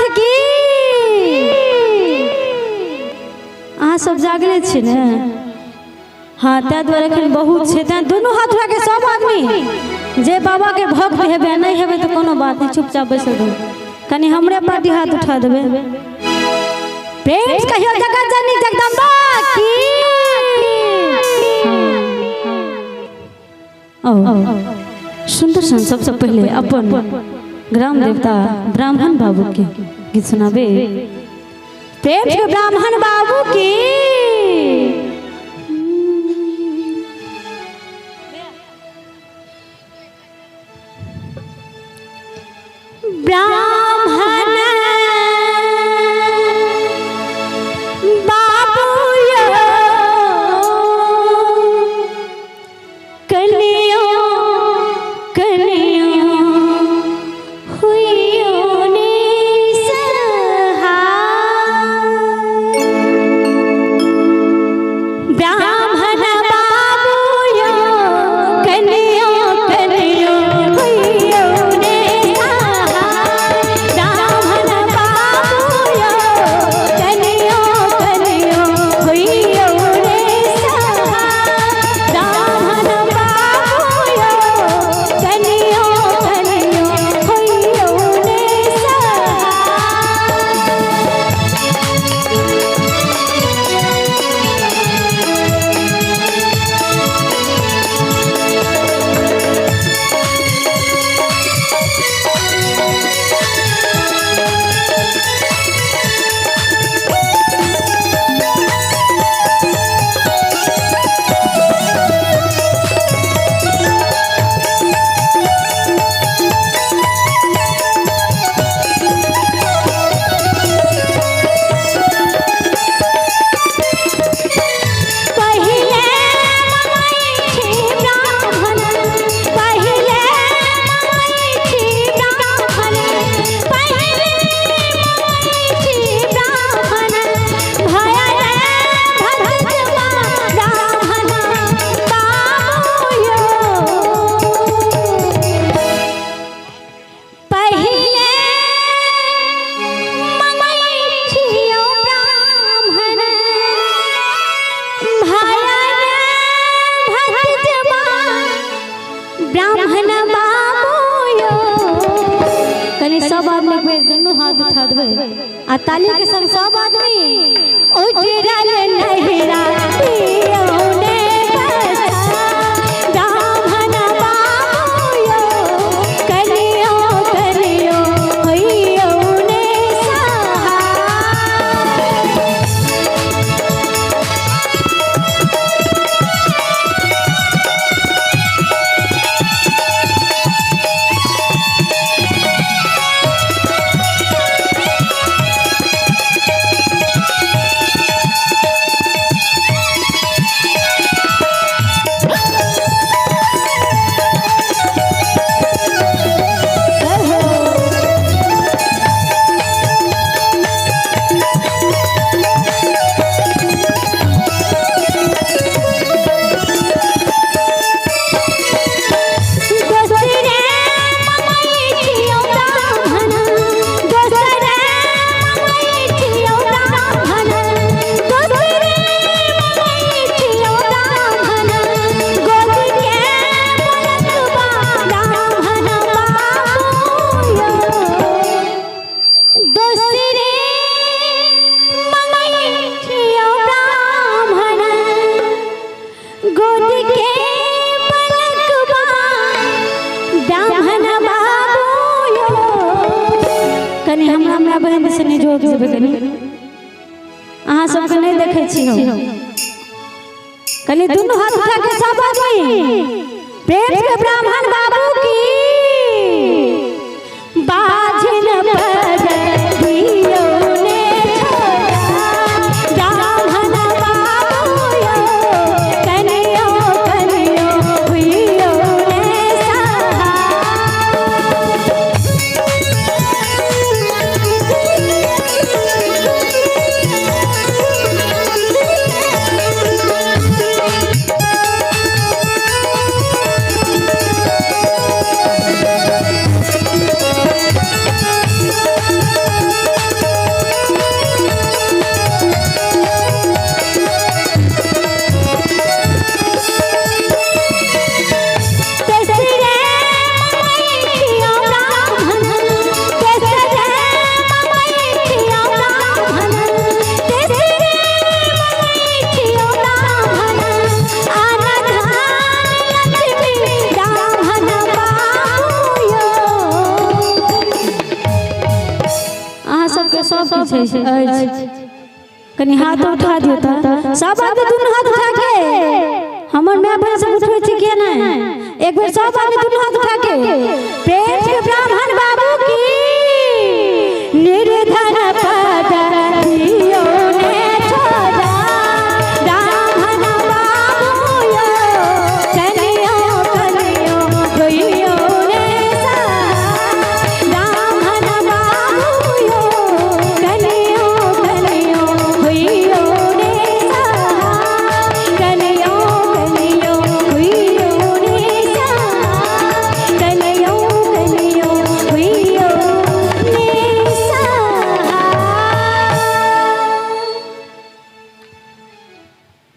की अहाँ सब जागले छी ने। हाँ तै द्वारे एखन बहुत छै, तैं दुनू हाथ उठा के सब आदमी जे बाबा के भक्त हेबे नहीं हेबे तो कोनो बात नहीं, चुपचाप बैसल रहू। कनी हमरे पार्टी हाथ उठा देबे। प्रेम कहियो जगत जननी जगदम्बा की। सुंदर सन सबसे पहले अपन ग्राम देवता ब्राह्मण बाबू के गीत सुनाबे। प्रेम के ब्राह्मण बाबू की। ब्राह्मण बाबू यो कलियो कलियो हुइयो ने सहाय। ब्राह्मण बाबू यो कलियो कलियो हुइयो ने सहाय। ब्राह्मण बाबू यो कलियो कलियो हुइयो ने सहाय। ब्राह्मण बाबू यो कलियो कलियो हुइयो ने ब्राह्मण बाबू यो। कनी सब आदमी के दुनू हाथ उठा देबे आ ताली के संग सब आदमी उजरल नहिरा पियो ने बसा। ब्राह्मण बाबू यो कलियो कलियो हुइयो ने सहाय। कनी हमरा बहन से नहीं जोड़ देबे। कनी अहाँ सबके नहीं देखे छी हम। कनी दुनू हाथ उठा के सब आदमी प्रेम के ब्राह्मण बाबू की। बाजिन पर दियो ने छोड़ा। ब्राह्मण बाबू यो कलियो कलियो हुइयो ने सहाय। सबके सब किछु अछि। कनी हाथ उठा दियो त सब आदमी दुनू हाथ उठा के हमर माय बहन सब उठबै छै कि नहीं? एक बेर सब आदमी दुनू हाथ उठा के प्रेम से ब्राह्मण बाबू